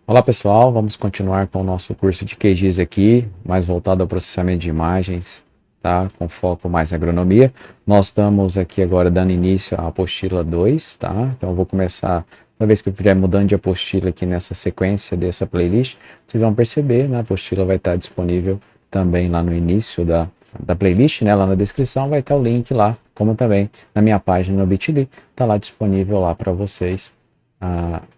Olá pessoal, vamos continuar com o nosso curso de QGIS aqui, mais voltado ao processamento de imagens, tá? Com foco mais na agronomia. Nós estamos aqui agora dando início à apostila 2, tá? Então eu vou começar, toda vez que eu estiver mudando de apostila aqui nessa sequência dessa playlist, vocês vão perceber, né? A apostila vai estar disponível também lá no início da playlist, né? Lá na descrição vai estar o link lá, como também na minha página no Bitly, está lá disponível lá para vocês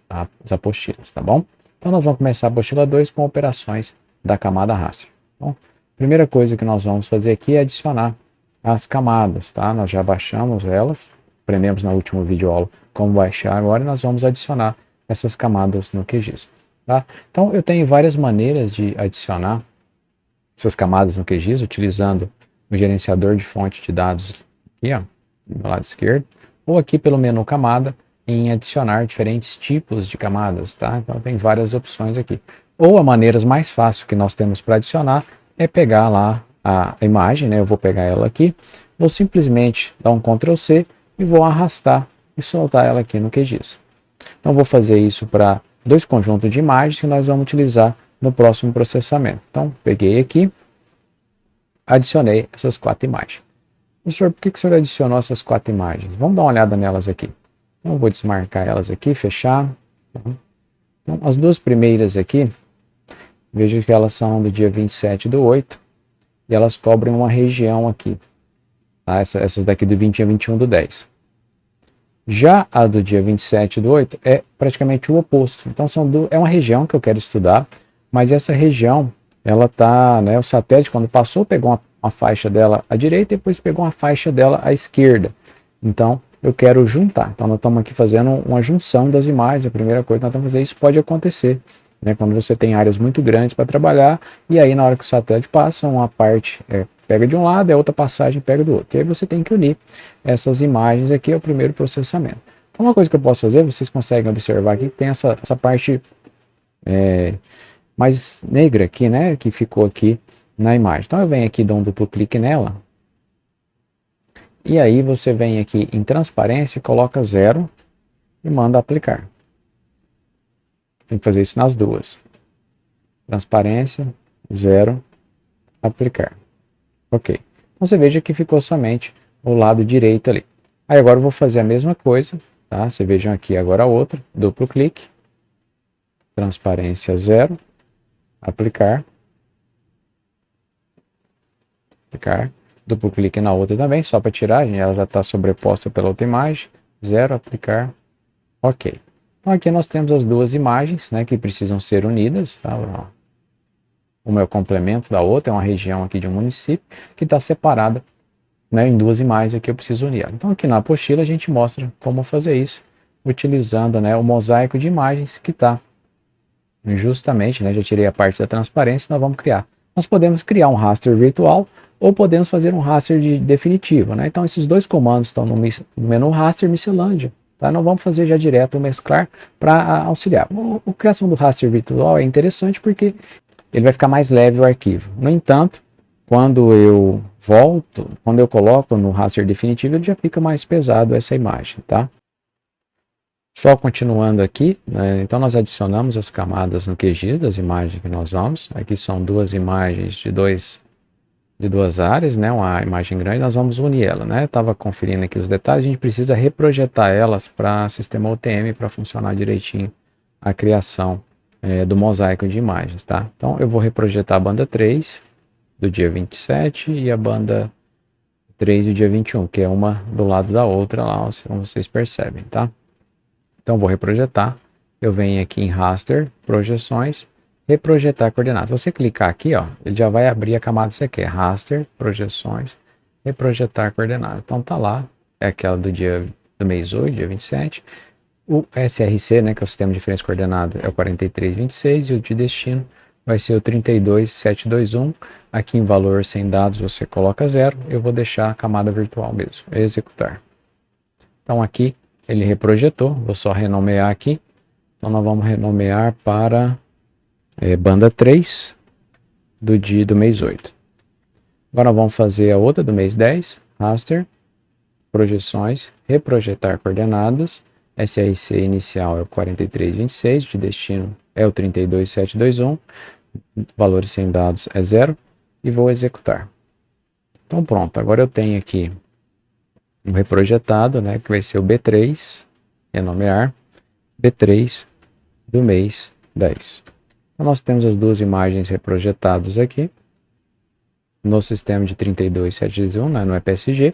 as apostilas, tá bom? Então nós vamos começar a apostila 2 com operações da camada raster. Então, a primeira coisa que nós vamos fazer aqui é adicionar as camadas, tá? Nós já baixamos elas, aprendemos no último vídeo aula como baixar agora, e nós vamos adicionar essas camadas no QGIS, tá? Então eu tenho várias maneiras de adicionar essas camadas no QGIS, utilizando o gerenciador de fonte de dados aqui, ó, do lado esquerdo, ou aqui pelo menu camada, em adicionar diferentes tipos de camadas, tá? Então tem várias opções aqui. Ou a maneira mais fácil que nós temos para adicionar é pegar lá a imagem, né? Eu vou pegar ela aqui, vou simplesmente dar um Ctrl C e vou arrastar e soltar ela aqui no QGIS. Então vou fazer isso para dois conjuntos de imagens que nós vamos utilizar no próximo processamento. Então peguei aqui, adicionei essas 4 imagens. Professor, por que o senhor adicionou essas 4 imagens? Vamos dar uma olhada nelas aqui. Então, eu vou desmarcar elas aqui, fechar. Então, as duas primeiras aqui, veja que elas são do dia 27/8 e elas cobrem uma região aqui. Tá? Essas daqui do 20 a 21/10. Já a do dia 27/8 é praticamente o oposto. Então, é uma região que eu quero estudar, mas essa região, ela tá, né, o satélite, quando passou, pegou uma faixa dela à direita e depois pegou uma faixa dela à esquerda. Então, eu quero juntar. Então, nós estamos aqui fazendo uma junção das imagens. A primeira coisa que nós estamos fazendo, isso pode acontecer, né, quando você tem áreas muito grandes para trabalhar, e aí na hora que o satélite passa, uma parte pega de um lado e a outra passagem pega do outro. E aí você tem que unir essas imagens aqui ao primeiro processamento. Então, uma coisa que eu posso fazer, vocês conseguem observar aqui, tem essa parte mais negra aqui, né, que ficou aqui na imagem. Então, eu venho aqui, dou um duplo clique nela, e aí você vem aqui em transparência, coloca 0 e manda aplicar. Tem que fazer isso nas duas. Transparência, 0, aplicar. Ok. Então você veja que ficou somente o lado direito ali. Aí agora eu vou fazer a mesma coisa, tá? Vocês vejam aqui agora a outra, duplo clique, transparência 0, aplicar, aplicar. Duplo clique na outra também, só para tirar, ela já está sobreposta pela outra imagem. 0, aplicar. Ok. Então aqui nós temos as duas imagens, né, que precisam ser unidas. Tá? Uma é o complemento da outra, é uma região aqui de um município que está separada, né, em duas imagens aqui eu preciso unir. Então aqui na apostila a gente mostra como fazer isso, utilizando, né, o mosaico de imagens que está justamente, né, já tirei a parte da transparência, nós vamos criar. Nós podemos criar um raster virtual ou podemos fazer um raster definitivo, né? Então esses dois comandos estão no menu raster miscelânea, tá? Não vamos fazer já direto o mesclar para auxiliar. A criação do raster virtual é interessante porque ele vai ficar mais leve o arquivo. No entanto, quando eu coloco no raster definitivo, ele já fica mais pesado essa imagem, tá? Só continuando aqui, né, então nós adicionamos as camadas no QGIS das imagens que nós vamos. Aqui são duas imagens de duas áreas, né, uma imagem grande, nós vamos unir ela, né? Estava conferindo aqui os detalhes, a gente precisa reprojetar elas para sistema UTM para funcionar direitinho a criação do mosaico de imagens, tá? Então eu vou reprojetar a banda 3 do dia 27 e a banda 3 do dia 21, que é uma do lado da outra lá, como vocês percebem, tá? Então vou reprojetar, eu venho aqui em raster, projeções, reprojetar coordenadas. Você clicar aqui, ó, ele já vai abrir a camada que você quer, raster, projeções, reprojetar coordenadas. Então tá lá, é aquela do mês 8, dia 27. O SRC, né, que é o sistema de referência coordenada, é o 4326 e o de destino vai ser o 32721. Aqui em valor sem dados você coloca 0, eu vou deixar a camada virtual mesmo, executar. Então aqui ele reprojetou, vou só renomear aqui. Então nós vamos renomear para banda 3 do mês 8. Agora vamos fazer a outra do mês 10, raster, projeções, reprojetar coordenadas, SRC inicial é o 4326, de destino é o 32721, valores sem dados é 0, e vou executar. Então pronto, agora eu tenho aqui um reprojetado, né, que vai ser o B3, renomear, B3 do mês 10. Então nós temos as duas imagens reprojetadas aqui, no sistema de 32721, né, no EPSG,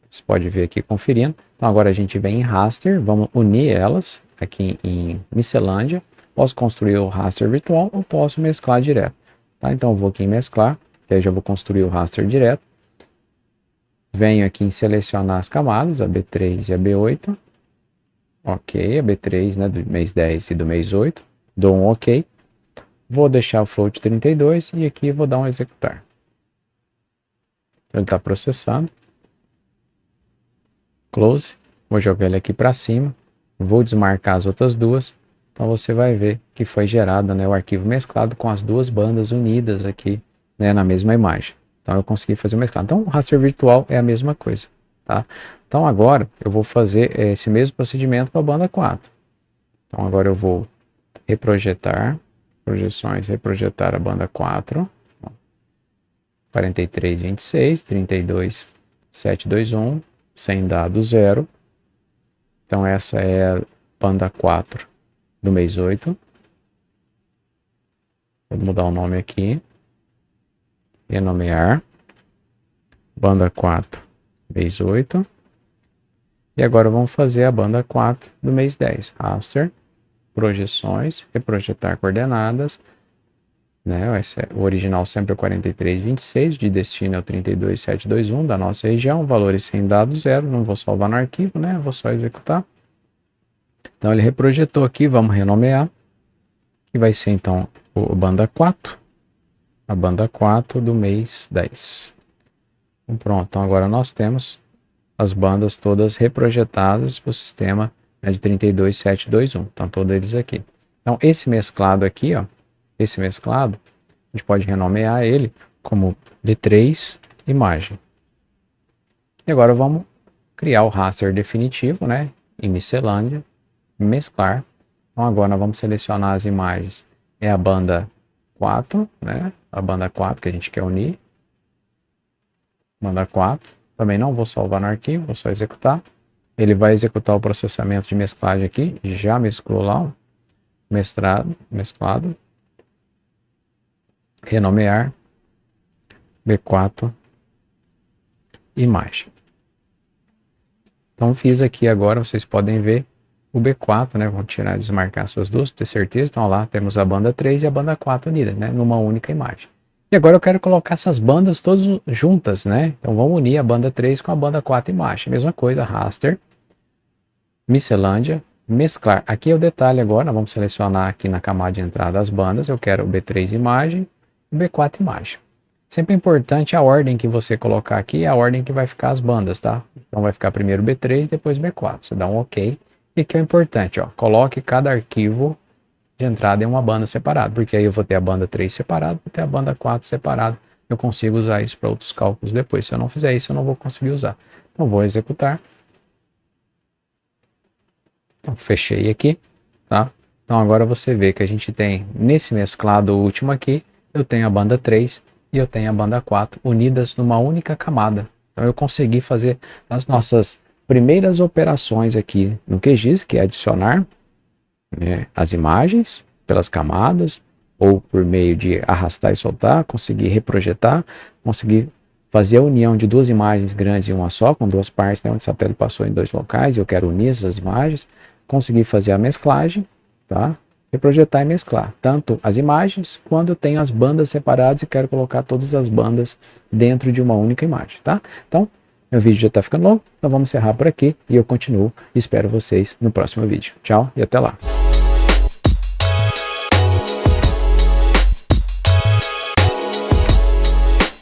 você pode ver aqui conferindo. Então agora a gente vem em raster, vamos unir elas aqui em Miscelânea. Posso construir o raster virtual ou posso mesclar direto. Tá? Então eu vou aqui em mesclar, que aí já vou construir o raster direto. Venho aqui em selecionar as camadas, a B3 e a B8. Ok, a B3, né, do mês 10 e do mês 8. Dou um ok. Vou deixar o float 32 e aqui vou dar um executar. Ele está processando. Close. Vou jogar ele aqui para cima. Vou desmarcar as outras duas. Então você vai ver que foi gerado, né, o arquivo mesclado com as duas bandas unidas aqui, né, na mesma imagem. Então eu consegui fazer o mesclado. Então o raster virtual é a mesma coisa. Tá? Então agora eu vou fazer esse mesmo procedimento com a banda 4. Então agora eu vou reprojetar. Projeções, reprojetar a banda 4. 4326, 32721, sem dado 0. Então essa é a banda 4 do mês 8. Vou mudar o nome aqui. Renomear. Banda 4, mês 8. E agora vamos fazer a banda 4 do mês 10. Raster, projeções, reprojetar coordenadas. Né? O original sempre é 4326, de destino é o 32721 da nossa região, valores sem dado 0, não vou salvar no arquivo, né? Vou só executar. Então ele reprojetou aqui, vamos renomear, que vai ser então a banda 4 do mês 10. Então, pronto, então agora nós temos as bandas todas reprojetadas para o sistema, né, de 32721, então todos eles aqui. Então esse mesclado aqui, ó, esse mesclado, a gente pode renomear ele como B3 imagem. E agora vamos criar o raster definitivo, né, em miscelânea, mesclar. Então agora nós vamos selecionar as imagens. É a banda 4, né, a banda 4 que a gente quer unir. Banda 4. Também não vou salvar no arquivo, vou só executar. Ele vai executar o processamento de mesclagem aqui. Já mesclou lá, ó, mesclado. Renomear B4 imagem. Então fiz aqui agora, vocês podem ver o B4, né? Vou tirar e desmarcar essas duas, ter certeza. Então lá temos a banda 3 e a banda 4 unidas, né? Numa única imagem. E agora eu quero colocar essas bandas todas juntas, né? Então vamos unir a banda 3 com a banda 4 imagem. Mesma coisa, raster, miscelânea, mesclar. Aqui é o detalhe agora, vamos selecionar aqui na camada de entrada as bandas. Eu quero o B3 imagem, o B4 imagem. Sempre é importante a ordem que você colocar aqui, é a ordem que vai ficar as bandas, tá? Então vai ficar primeiro B3, depois B4. Você dá um OK. E que é importante, ó, coloque cada arquivo de entrada em uma banda separada, porque aí eu vou ter a banda 3 separada, vou ter a banda 4 separada. Eu consigo usar isso para outros cálculos depois. Se eu não fizer isso, eu não vou conseguir usar. Então vou executar. Então, fechei aqui, tá? Então agora você vê que a gente tem, nesse mesclado último aqui, eu tenho a banda 3 e eu tenho a banda 4 unidas numa única camada. Então eu consegui fazer as nossas primeiras operações aqui no QGIS, que é adicionar, né, as imagens pelas camadas, ou por meio de arrastar e soltar, conseguir reprojetar, conseguir fazer a união de duas imagens grandes em uma só, com duas partes, né, onde o satélite passou em dois locais, e eu quero unir essas imagens, conseguir fazer a mesclagem, tá? Reprojetar e mesclar, tanto as imagens, quando eu tenho as bandas separadas e quero colocar todas as bandas dentro de uma única imagem, tá? Então, meu vídeo já está ficando longo, então vamos encerrar por aqui e eu continuo e espero vocês no próximo vídeo. Tchau e até lá!